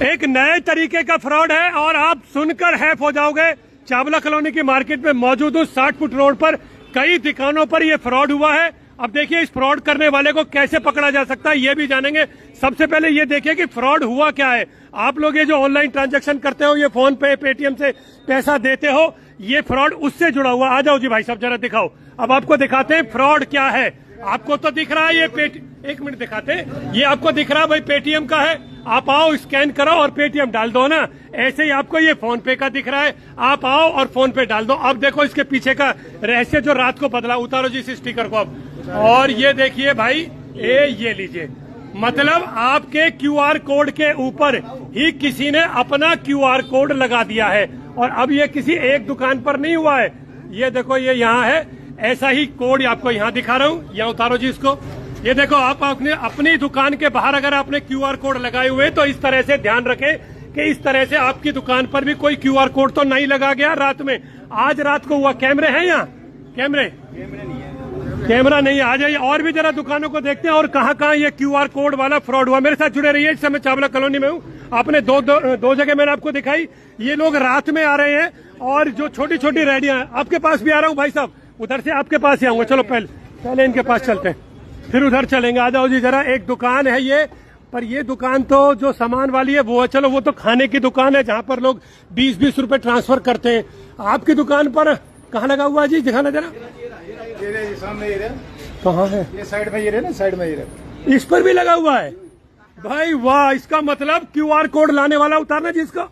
एक नए तरीके का फ्रॉड है और आप सुनकर हैफ हो जाओगे। चावला कॉलोनी की मार्केट में मौजूद हूँ। 60 फुट रोड पर कई दुकानों पर ये फ्रॉड हुआ है। अब देखिए इस फ्रॉड करने वाले को कैसे पकड़ा जा सकता है ये भी जानेंगे। सबसे पहले ये देखिए कि फ्रॉड हुआ क्या है। आप लोग ये जो ऑनलाइन ट्रांजैक्शन करते हो, ये फोन पे पेटीएम से पैसा देते हो, ये फ्रॉड उससे जुड़ा हुआ। आ जाओ जी भाई साहब जरा दिखाओ। अब आपको दिखाते हैं फ्रॉड क्या है। आपको तो दिख रहा है ये एक मिनट दिखाते हैं। ये आपको दिख रहा है भाई पेटीएम का है। आप आओ स्कैन करो और पेटीएम डाल दो ना। ऐसे ही आपको ये फोन पे का दिख रहा है, आप आओ और फोन पे डाल दो। अब देखो इसके पीछे का रहस्य जो रात को बदला। उतारो जी इस स्टिकर को अब। और ये देखिए भाई ये लीजिए, मतलब आपके क्यूआर कोड के ऊपर ही किसी ने अपना क्यूआर कोड लगा दिया है। और अब ये किसी एक दुकान पर नहीं हुआ है। ये देखो ये यहाँ है, ऐसा ही कोड आपको यहाँ दिखा रहा हूँ। यहाँ उतारो जी इसको। ये देखो आप अपनी दुकान के बाहर अगर आपने क्यूआर कोड लगाए हुए तो इस तरह से ध्यान रखें कि इस तरह से आपकी दुकान पर भी कोई क्यूआर कोड तो नहीं लगा गया रात में। आज रात को हुआ। कैमरे हैं यहाँ? कैमरा नहीं। आ जाइए और भी जरा दुकानों को देखते हैं और कहाँ ये क्यूआर कोड वाला फ्रॉड हुआ। मेरे साथ जुड़े रहिए। इस समय चावला कॉलोनी में हूँ। आपने दो जगह मैंने आपको दिखाई। ये लोग रात में आ रहे हैं और जो छोटी छोटी रेडियां, आपके पास भी आ रहा हूँ भाई साहब। उधर से आपके पास ही आऊंगा। चलो पहले इनके पास चलते हैं, फिर उधर चलेंगे। आ जाओ जी जरा। एक दुकान है ये, पर ये दुकान तो जो सामान वाली है वो है। चलो वो तो खाने की दुकान है जहाँ पर लोग 20-20 रुपए ट्रांसफर करते हैं। आपकी दुकान पर कहाँ लगा हुआ है जी? दिखाना जरा। कहाँ है? ये साइड में ये रहे ना, साइड में ये रहे। इस पर भी लगा हुआ है भाई। वाह, इसका मतलब क्यूआर कोड लाने वाला उतारना जी इसका।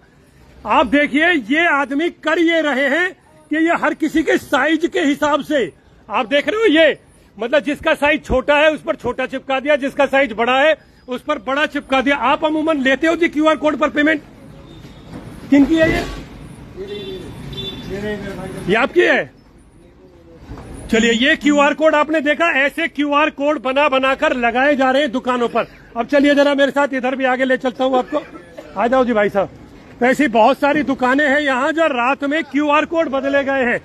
आप देखिए ये आदमी कर ये रहे हैं कि ये हर किसी के साइज के हिसाब से, आप देख रहे हो, ये मतलब जिसका साइज छोटा है उस पर छोटा चिपका दिया, जिसका साइज बड़ा है उस पर बड़ा चिपका दिया। आप अमूमन लेते हो जी क्यूआर कोड पर पेमेंट? किनकी है ये आपकी है? चलिए ये क्यूआर कोड आपने देखा, ऐसे क्यूआर कोड बनाकर लगाए जा रहे हैं दुकानों पर। अब चलिए जरा मेरे साथ इधर भी आगे ले चलता हूँ आपको। आ जाओ जी भाई साहब। तो ऐसी बहुत सारी दुकानें हैं यहाँ जो रात में क्यूआर कोड बदले गए हैं।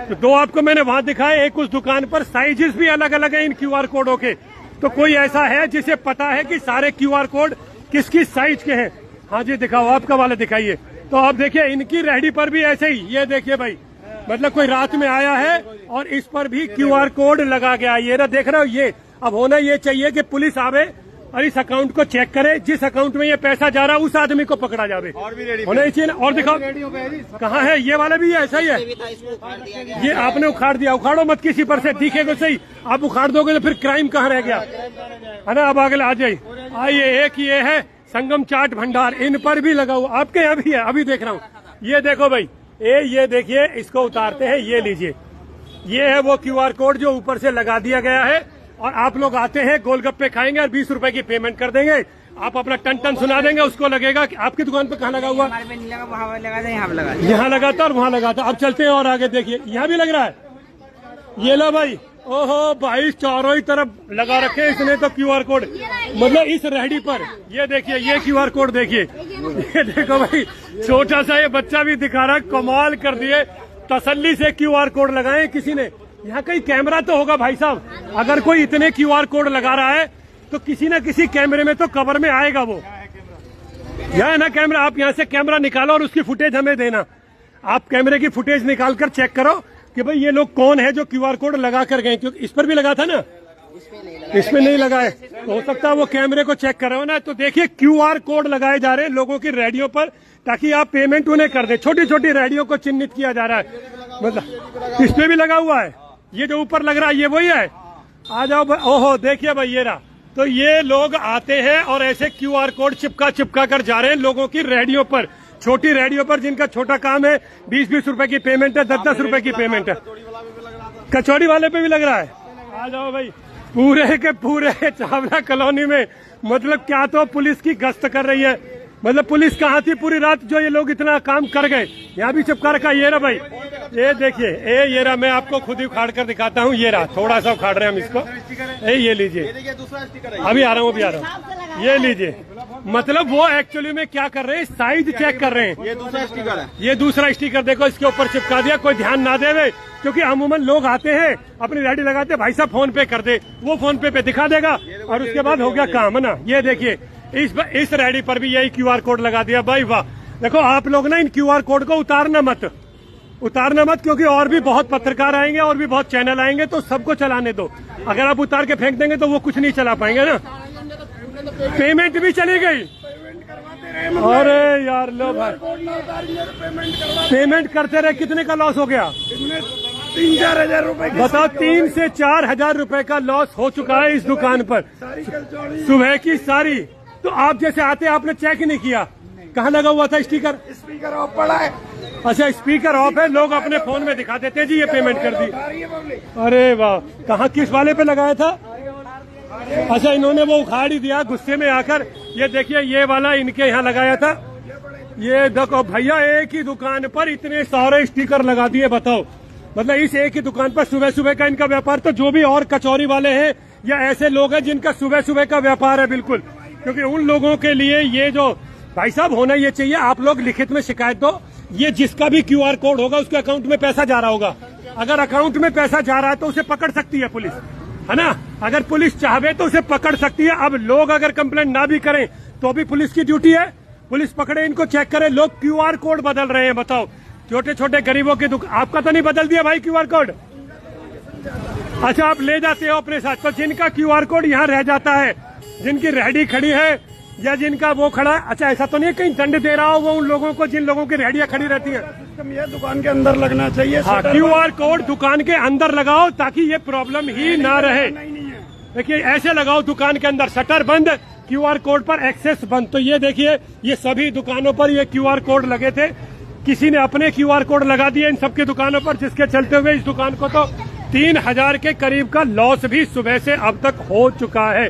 तो दो आपको मैंने वहां दिखाए। एक उस दुकान पर साइजेस भी अलग अलग हैं इन क्यूआर कोडों के। तो कोई ऐसा है जिसे पता है कि सारे क्यूआर कोड किस किस साइज के हैं? हाँ जी दिखाओ, आपका वाला दिखाइए। तो आप देखिए इनकी रेहड़ी पर भी ऐसे ही, ये देखिए भाई, मतलब कोई रात में आया है और इस पर भी क्यूआर कोड लगा गया। ये ना देख रहे हो ये। अब होना ये चाहिए कि पुलिस आवे और इस अकाउंट को चेक करे, जिस अकाउंट में ये पैसा जा रहा है उस आदमी को पकड़ा जावे। और भी रेडी होना चाहिए ना। और दिखाओ कहाँ है ये वाला भी है? ऐसा ही है। ये आपने उखाड़ दिया। उखाड़ो मत किसी पर से, दिखेगा सही। आप उखाड़ दोगे तो फिर क्राइम कहाँ रह गया है ना। अब आगे आ जाइए। आइए, एक ये है संगम चाट भंडार, इन पर भी लगा हुआ। आपके यहाँ भी है? अभी देख रहा हूँ। ये देखो भाई, ये देखिए, इसको उतारते हैं। ये लीजिए, ये है वो क्यूआर कोड जो ऊपर से लगा दिया गया है। और आप लोग आते हैं, गोलगप्पे खाएंगे और 20 रुपए की पेमेंट कर देंगे। आप अपना टन सुना देंगे, उसको लगेगा कि आपकी दुकान पर कहाँ लगा हुआ? यहाँ लगा था और वहाँ लगा था। अब चलते हैं और आगे देखिए, यहाँ भी लग रहा है। ये लो भाई। ओहो भाई, चारों ही तरफ लगा रखे इसने तो क्यूआर कोड, मतलब इस रेहड़ी पर। ये देखिए, ये क्यूआर कोड देखिए। ये देखो भाई, छोटा सा ये बच्चा भी दिखा रहा है। कमाल कर दिए। तसल्ली से क्यूआर कोड लगाए किसी ने। यहाँ कहीं कैमरा तो होगा भाई साहब। अगर कोई इतने क्यूआर कोड लगा रहा है तो किसी न किसी कैमरे में तो कवर में आएगा वो। यह है ना कैमरा। आप यहाँ से कैमरा निकालो और उसकी फुटेज हमें देना। आप कैमरे की फुटेज निकाल कर चेक करो कि भाई ये लोग कौन है जो क्यूआर कोड लगा कर गए। क्योंकि इस पर भी लगा था ना, इसमें नहीं लगा है। तो हो सकता है वो कैमरे को चेक करो ना। तो देखिए क्यूआर कोड लगाए जा रहे हैं लोगों की रेडियो पर, ताकि आप पेमेंट उन्हें कर दे। छोटी छोटी रेडियो को चिन्हित किया जा रहा है। मतलब इस पे भी लगा हुआ है। ये जो ऊपर लग रहा है ये वही है। आ जाओ। ओहो देखिए भाई, ये रहा। तो ये लोग आते हैं और ऐसे क्यूआर कोड चिपका कर जा रहे हैं लोगों की रेडियो पर, छोटी रेडियो पर, जिनका छोटा काम है। 20-20 रुपए की पेमेंट है, 10-10 रुपए की पेमेंट है। कचौड़ी वाले पे भी लग रहा है। आ जाओ भाई। पूरे के पूरे चावला कॉलोनी में मतलब क्या तो पुलिस की गश्त कर रही है। मतलब पुलिस कहाँ थी पूरी रात जो ये लोग इतना काम कर गए। यहाँ भी चिपका रखा। ये रहा भाई, ये देखिए, ये रहा। मैं आपको खुद ही उखाड़ कर दिखाता हूँ। ये रहा, थोड़ा सा उखाड़ रहे हैं हम इसको। ये लीजिए, अभी आ रहा हूँ, अभी आ रहा हूँ। ये लीजिए, मतलब वो एक्चुअली में क्या कर रहे हैं, साइज चेक कर रहे हैं। ये दूसरा स्टिकर है। ये दूसरा स्टिकर देखो, इसके ऊपर चिपका दिया। कोई ध्यान ना देवे, क्योंकि अमूमन लोग आते हैं अपनी रेडी लगाते, भाई साहब फोन पे कर दे, वो फोन पे दिखा देगा और उसके बाद हो गया काम, है ना। ये देखिए इस रेडी पर भी यही क्यूआर कोड लगा दिया भाई वाह। देखो आप लोग ना इन क्यूआर कोड को उतारना मत क्योंकि और भी बहुत पत्रकार आएंगे और भी बहुत चैनल आएंगे, तो सबको चलाने दो। अगर आप उतार के फेंक देंगे तो वो कुछ नहीं चला पाएंगे ना। पेमेंट भी चली गई। अरे यार लो भाई, पेमेंट करते रहे, कितने का लॉस हो गया? 3-4 हजार रुपए। बताओ, 3 से 4 हजार रुपए का लॉस हो चुका है इस दुकान पर सुबह की सारी। तो आप जैसे आते आपने चेक नहीं किया, कहाँ लगा हुआ था स्टिकर? स्पीकर ऑफ पड़ा है। अच्छा, स्पीकर ऑफ है, लोग अपने फोन में दिखा देते जी ये पेमेंट कर दी। अरे वाह, कहाँ किस वाले पे लगाया था? अच्छा, इन्होंने वो उखाड़ ही दिया गुस्से में आकर। ये देखिए, ये वाला इनके यहाँ लगाया था। ये देखो भैया, एक ही दुकान पर इतने सारे स्टिकर लगा दिए। बताओ, मतलब इस एक ही दुकान पर सुबह सुबह का इनका व्यापार। तो जो भी और कचौरी वाले हैं या ऐसे लोग हैं जिनका सुबह सुबह का व्यापार है, बिल्कुल, क्योंकि उन लोगों के लिए ये जो भाई साहब होना ये चाहिए। आप लोग लिखित में शिकायत दो। ये जिसका भी क्यूआर कोड होगा उसके अकाउंट में पैसा जा रहा होगा। अगर अकाउंट में पैसा जा रहा है तो उसे पकड़ सकती है पुलिस, है ना। अगर पुलिस चाहे तो उसे पकड़ सकती है। अब लोग अगर कंप्लेंट ना भी करें तो भी पुलिस की ड्यूटी है, पुलिस पकड़े, इनको चेक करे। लोग क्यूआर कोड बदल रहे हैं। बताओ, छोटे छोटे गरीबों की दुकान। आपका तो नहीं बदल दिया भाई क्यूआर कोड? अच्छा, आप ले जाते हो अपने साथ। तो जिनका क्यूआर कोड यहाँ रह जाता है, जिनकी रेहड़ी खड़ी है या जिनका वो खड़ा है, अच्छा ऐसा तो नहीं कहीं दंड दे रहा हो वो उन लोगों को जिन लोगों की रेहड़ियां खड़ी रहती हैं? ये दुकान के अंदर लगना चाहिए। हाँ, क्यूआर कोड दुकान के अंदर लगाओ ताकि ये प्रॉब्लम ही ना रहे। देखिए, ऐसे लगाओ दुकान के अंदर, शटर बंद, क्यूआर कोड पर एक्सेस बंद। तो ये देखिए, ये सभी दुकानों पर ये क्यूआर कोड लगे थे। किसी ने अपने क्यूआर कोड लगा दिए इन सबकी दुकानों पर, जिसके चलते हुए इस दुकान को तो 3,000 के करीब का लॉस भी सुबह से अब तक हो चुका है।